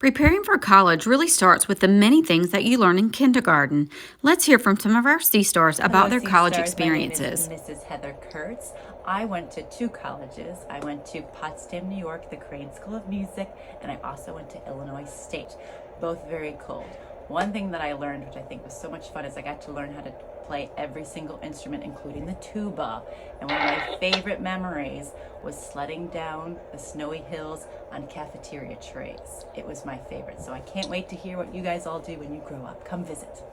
Preparing for college really starts with the many things that you learn in kindergarten. Let's hear from some of our SeaStars about their college experiences. My name is Mrs. Heather Kurtz. I went to two colleges. I went to Potsdam, New York, the Crane School of Music, and I also went to Illinois State. Both very cool. One thing that I learned, which I think was so much fun, is I got to learn how to play every single instrument, including the tuba. And one of my favorite memories was sledding down the snowy hills on cafeteria trays. It was my favorite. So I can't wait to hear what you guys all do when you grow up. Come visit.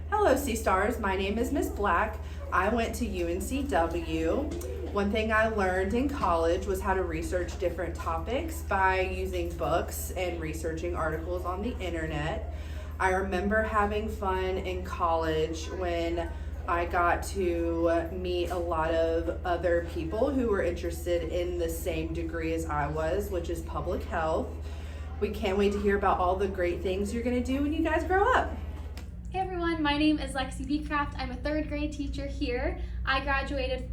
Hello SeaStars, my name is Miss Black. I went to UNCW. One thing I learned in college was how to research different topics by using books and researching articles on the internet. I remember having fun in college when I got to meet a lot of other people who were interested in the same degree as I was, which is public health. We can't wait to hear about all the great things you're gonna do when you guys grow up. Hey everyone, my name is Lexi Beecraft. I'm a third grade teacher here. I graduated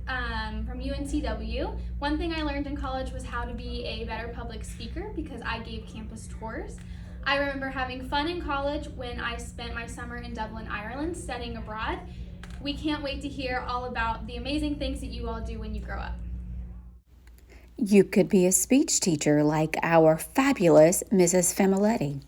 from UNCW. One thing I learned in college was how to be a better public speaker because I gave campus tours. I remember having fun in college when I spent my summer in Dublin, Ireland, studying abroad. We can't wait to hear all about the amazing things that you all do when you grow up. You could be a speech teacher like our fabulous Mrs. Familetti.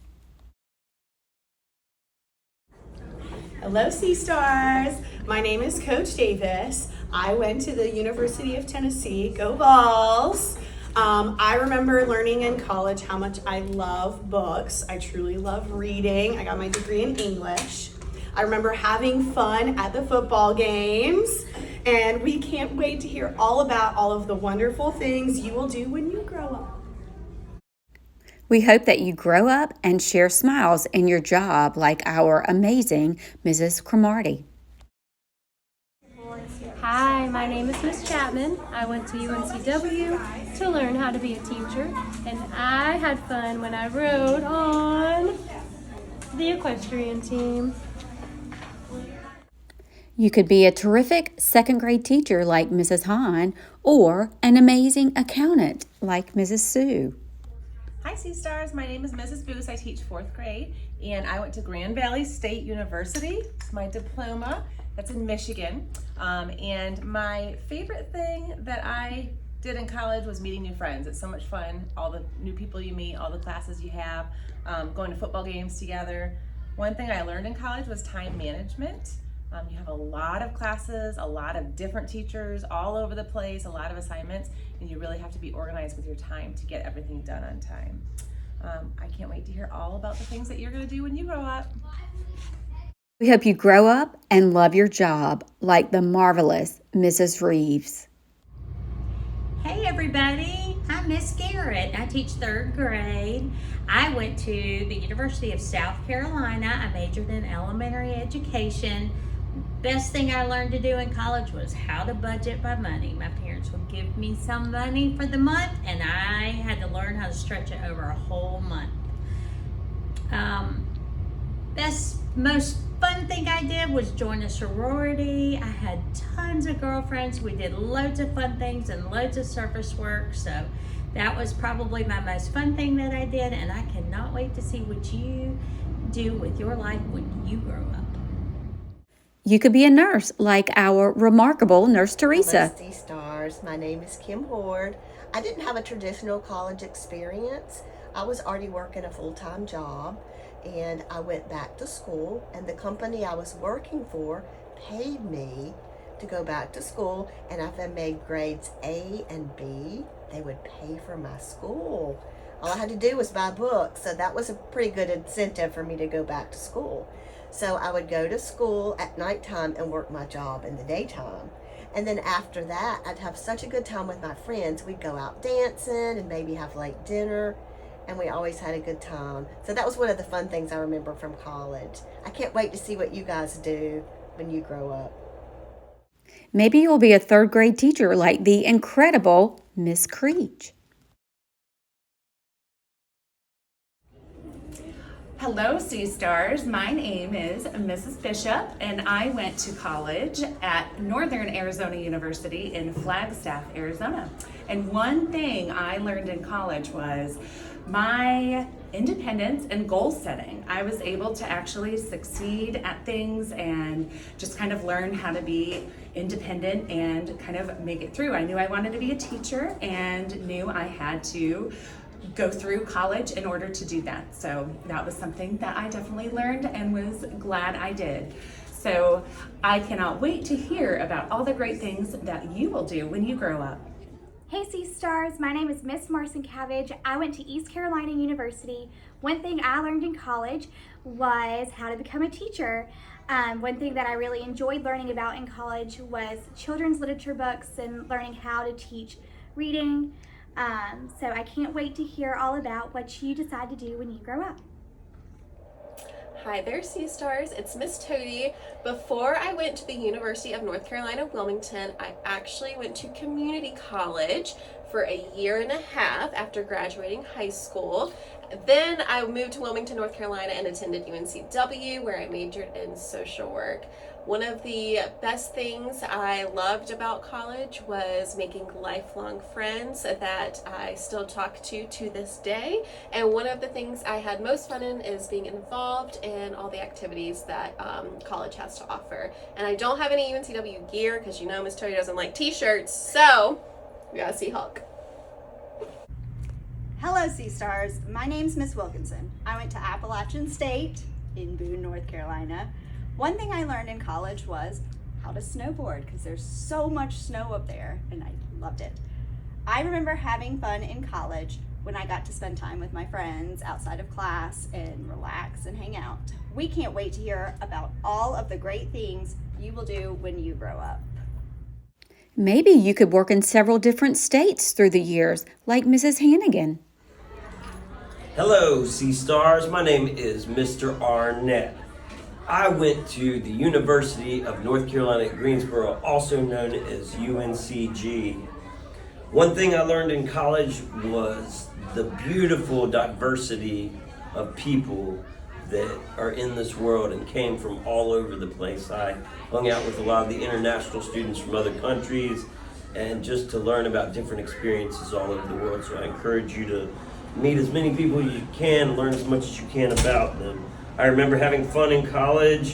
Hello SeaStars, my name is Coach Davis. I went to the University of Tennessee, go Vols. I remember learning in college how much I love books. I truly love reading. I got my degree in English. I remember having fun at the football games, and we can't wait to hear all about all of the wonderful things you will do when you grow up. We hope that you grow up and share smiles in your job like our amazing Mrs. Cromartie. Hi, my name is Miss Chapman. I went to UNCW to learn how to be a teacher, and I had fun when I rode on the equestrian team. You could be a terrific second grade teacher like Mrs. Hahn or an amazing accountant like Mrs. Sue. Hi SeaStars, my name is Mrs. Boos. I teach 4th grade and I went to Grand Valley State University. It's my diploma. That's in Michigan. And my favorite thing that I did in college was meeting new friends. It's so much fun. All the new people you meet, all the classes you have, going to football games together. One thing I learned in college was time management. You have a lot of classes, a lot of different teachers all over the place, a lot of assignments, and you really have to be organized with your time to get everything done on time. I can't wait to hear all about the things that you're going to do when you grow up. We hope you grow up and love your job like the marvelous Mrs. Reeves. Hey everybody, I'm Miss Garrett. I teach 3rd grade. I went to the University of South Carolina. I majored in elementary education. Best thing I learned to do in college was how to budget my money. My parents would give me some money for the month and I had to learn how to stretch it over a whole month. Most fun thing I did was join a sorority. I had tons of girlfriends. We did loads of fun things and loads of service work. So that was probably my most fun thing that I did. And I cannot wait to see what you do with your life when you grow up. You could be a nurse like our remarkable Nurse Teresa. Hello SeaStars, my name is Kim Horde. I didn't have a traditional college experience. I was already working a full-time job. And I went back to school, and the company I was working for paid me to go back to school, and if I made grades A and B, they would pay for my school. All I had to do was buy books, so that was a pretty good incentive for me to go back to school. So I would go to school at nighttime and work my job in the daytime. And then after that, I'd have such a good time with my friends. We'd go out dancing and maybe have late dinner. And we always had a good time. So that was one of the fun things I remember from college. I can't wait to see what you guys do when you grow up. Maybe you'll be a 3rd grade teacher like the incredible Miss Creech. Hello SeaStars, my name is Mrs. Bishop and I went to college at Northern Arizona University in Flagstaff, Arizona. And one thing I learned in college was my independence and goal setting. I was able to actually succeed at things and just kind of learn how to be independent and kind of make it through. I knew I wanted to be a teacher and knew I had to go through college in order to do that. So that was something that I definitely learned and was glad I did. So I cannot wait to hear about all the great things that you will do when you grow up. Hey SeaStars, my name is Miss Marson Cabbage. I went to East Carolina University. One thing I learned in college was how to become a teacher. One thing that I really enjoyed learning about in college was children's literature books and learning how to teach reading. So I can't wait to hear all about what you decide to do when you grow up. Hi there, SeaStars. It's Miss Toadie. Before I went to the University of North Carolina, Wilmington, I actually went to community college for a year and a half after graduating high school. Then I moved to Wilmington, North Carolina and attended UNCW, where I majored in social work. One of the best things I loved about college was making lifelong friends that I still talk to this day. And one of the things I had most fun in is being involved in all the activities that college has to offer. And I don't have any UNCW gear because you know Miss Toadie doesn't like t-shirts, so we gotta see Hulk. Hello SeaStars, my name's Miss Wilkinson. I went to Appalachian State in Boone, North Carolina. One thing I learned in college was how to snowboard because there's so much snow up there and I loved it. I remember having fun in college when I got to spend time with my friends outside of class and relax and hang out. We can't wait to hear about all of the great things you will do when you grow up. Maybe you could work in several different states through the years, like Mrs. Hannigan. Hello, SeaStars. My name is Mr. Arnett. I went to the University of North Carolina at Greensboro, also known as UNCG. One thing I learned in college was the beautiful diversity of people that are in this world and came from all over the place. I hung out with a lot of the international students from other countries and just to learn about different experiences all over the world. So I encourage you to meet as many people as you can, learn as much as you can about them. I remember having fun in college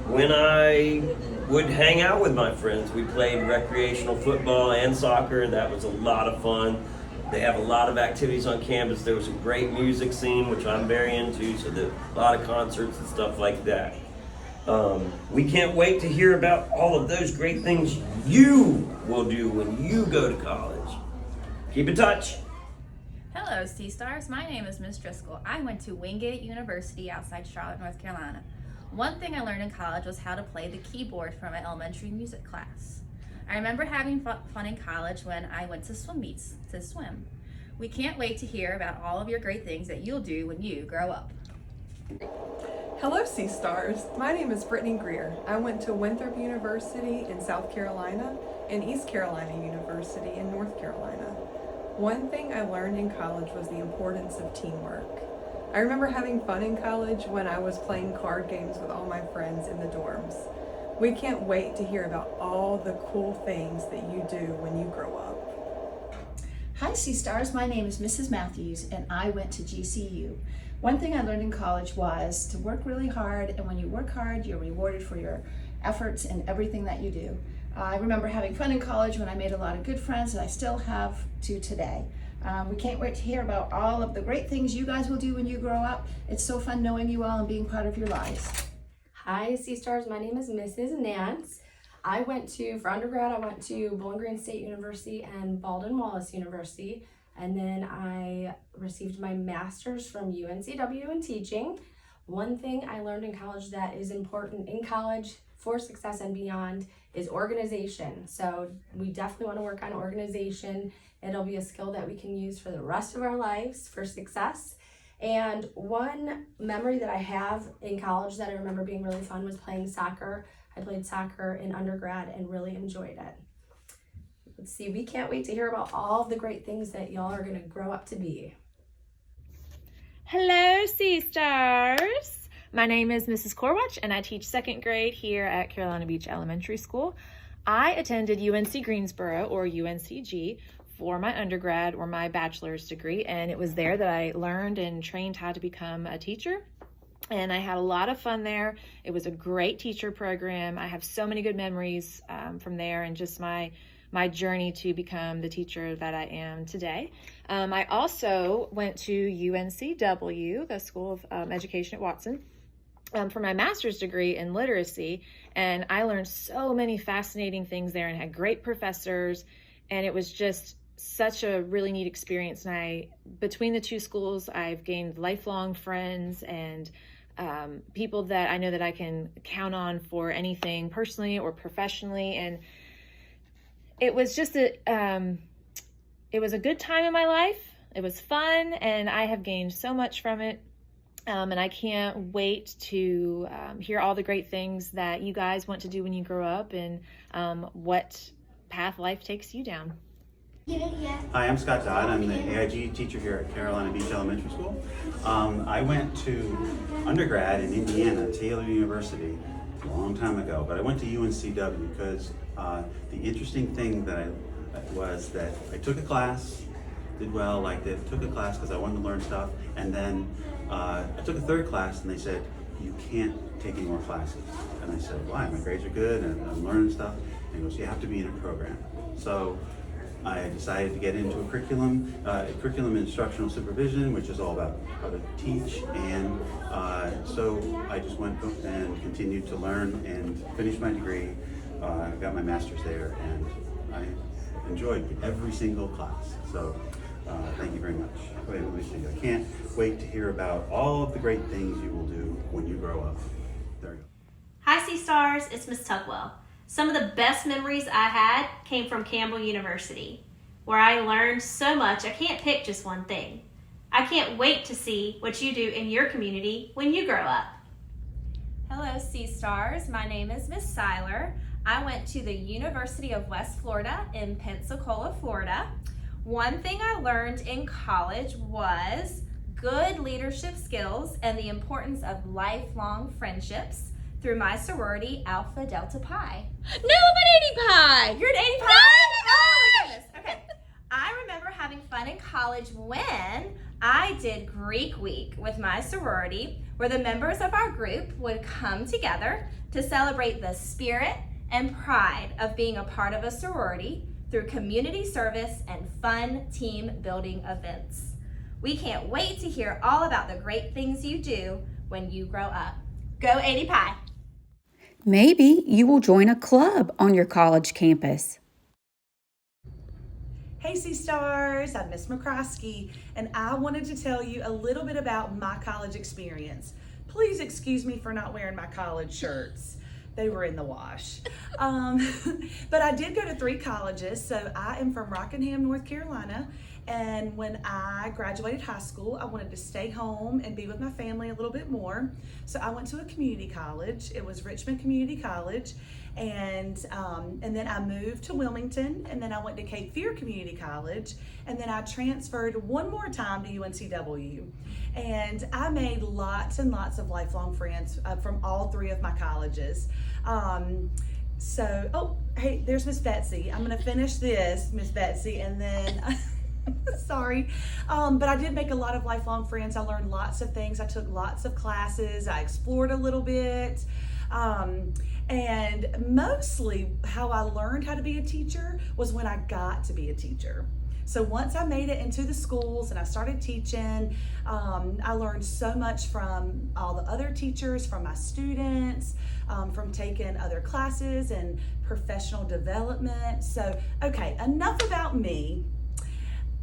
when I would hang out with my friends. We played recreational football and soccer. That was a lot of fun. They have a lot of activities on campus. There was a great music scene, which I'm very into, so there a lot of concerts and stuff like that. We can't wait to hear about all of those great things you will do when you go to college. Keep in touch. Hello SeaStars, my name is Ms. Driscoll. I went to Wingate University outside Charlotte, North Carolina. One thing I learned in college was how to play the keyboard from an elementary music class. I remember having fun in college when I went to swim meets to swim. We can't wait to hear about all of your great things that you'll do when you grow up. Hello SeaStars, my name is Brittany Greer. I went to Winthrop University in South Carolina and East Carolina University in North Carolina. One thing I learned in college was the importance of teamwork. I remember having fun in college when I was playing card games with all my friends in the dorms. We can't wait to hear about all the cool things that you do when you grow up. Hi SeaStars, my name is Mrs. Matthews and I went to GCU. One thing I learned in college was to work really hard, and when you work hard, you're rewarded for your efforts and everything that you do. I remember having fun in college when I made a lot of good friends that I still have to today. We can't wait to hear about all of the great things you guys will do when you grow up. It's so fun knowing you all and being part of your lives. Hi SeaStars, my name is Mrs. Nance. For undergrad, I went to Bowling Green State University and Baldwin Wallace University. And then I received my master's from UNCW in teaching. One thing I learned in college that is important in college for success and beyond is organization. So we definitely want to work on organization. It'll be a skill that we can use for the rest of our lives for success. And one memory that I have in college that I remember being really fun was playing soccer. I played soccer in undergrad and really enjoyed it. Let's see, we can't wait to hear about all the great things that y'all are going to grow up to be. Hello SeaStars! My name is Mrs. Corwatch and I teach second grade here at Carolina Beach Elementary School. I attended UNC Greensboro, or UNCG, for my undergrad or my bachelor's degree, and it was there that I learned and trained how to become a teacher. And I had a lot of fun there. It was a great teacher program. I have so many good memories from there, and just my journey to become the teacher that I am today. I also went to UNCW, the School of Education at Watson, for my master's degree in literacy, and I learned so many fascinating things there and had great professors, and it was just such a really neat experience. And between the two schools, I've gained lifelong friends and people that I know that I can count on for anything personally or professionally. And it was just it was a good time in my life. It was fun, and I have gained so much from it. And I can't wait to hear all the great things that you guys want to do when you grow up, and what path life takes you down. Hi, I'm Scott Dodd. I'm the AIG teacher here at Carolina Beach Elementary School. I went to undergrad in Indiana, Taylor University, a long time ago, but I went to UNCW because the interesting thing was that I took a class, did well, liked it, took a class because I wanted to learn stuff, and then I took a third class and they said, you can't take any more classes. And I said, why? My grades are good and I'm learning stuff. And he goes, you have to be in a program. So I decided to get into a curriculum instructional supervision, which is all about how to teach, and so I just went and continued to learn and finished my degree. I got my master's there, and I enjoyed every single class. So thank you very much. Wait, let me see. I can't wait to hear about all of the great things you will do when you grow up. There you go. Hi SeaStars, it's Miss Tugwell. Some of the best memories I had came from Campbell University, where I learned so much I can't pick just one thing. I can't wait to see what you do in your community when you grow up. Hello SeaStars, my name is Miss Seiler. I went to the University of West Florida in Pensacola, Florida. One thing I learned in college was good leadership skills and the importance of lifelong friendships through my sorority, Alpha Delta Pi. No, I'm an 80 Pi! You're an 80 Pi? No, Oh my goodness. Okay. I remember having fun in college when I did Greek Week with my sorority, where the members of our group would come together to celebrate the spirit and pride of being a part of a sorority through community service and fun team building events. We can't wait to hear all about the great things you do when you grow up. Go 80 Pi! Maybe you will join a club on your college campus. Hey SeaStars, I'm Miss McCroskey, and I wanted to tell you a little bit about my college experience. Please excuse me for not wearing my college shirts. They were in the wash. But I did go to 3 colleges, so I am from Rockingham, North Carolina, and when I graduated high school, I wanted to stay home and be with my family a little bit more. So I went to a community college. It was Richmond Community College, and then I moved to Wilmington, and then I went to Cape Fear Community College, and then I transferred one more time to UNCW. And I made lots and lots of lifelong friends from all 3 of my colleges. Oh, hey, there's Miss Betsy. I'm gonna finish this, Miss Betsy, and then, sorry. But I did make a lot of lifelong friends. I learned lots of things. I took lots of classes. I explored a little bit. And mostly how I learned how to be a teacher was when I got to be a teacher. So once I made it into the schools and I started teaching, I learned so much from all the other teachers, from my students, from taking other classes and professional development. So, okay, enough about me.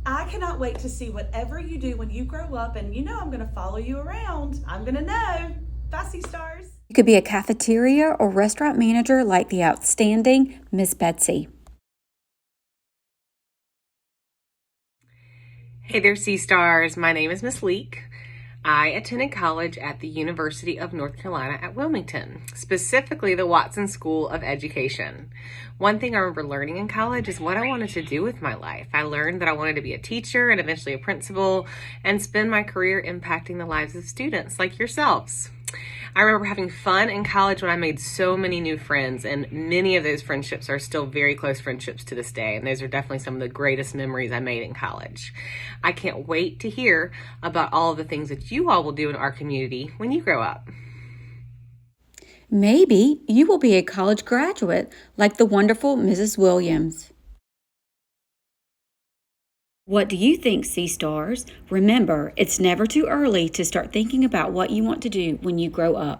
I cannot wait to see whatever you do when you grow up, and you know I'm gonna follow you around. I'm gonna know. Bye, SeaStars. You could be a cafeteria or restaurant manager like the outstanding Miss Betsy. Hey there, SeaStars. My name is Miss Leek. I attended college at the University of North Carolina at Wilmington, specifically the Watson School of Education. One thing I remember learning in college is what I wanted to do with my life. I learned that I wanted to be a teacher and eventually a principal and spend my career impacting the lives of students like yourselves. I remember having fun in college when I made so many new friends, and many of those friendships are still very close friendships to this day, and those are definitely some of the greatest memories I made in college. I can't wait to hear about all of the things that you all will do in our community when you grow up. Maybe you will be a college graduate like the wonderful Mrs. Williams. What do you think, SeaStars? Remember, it's never too early to start thinking about what you want to do when you grow up.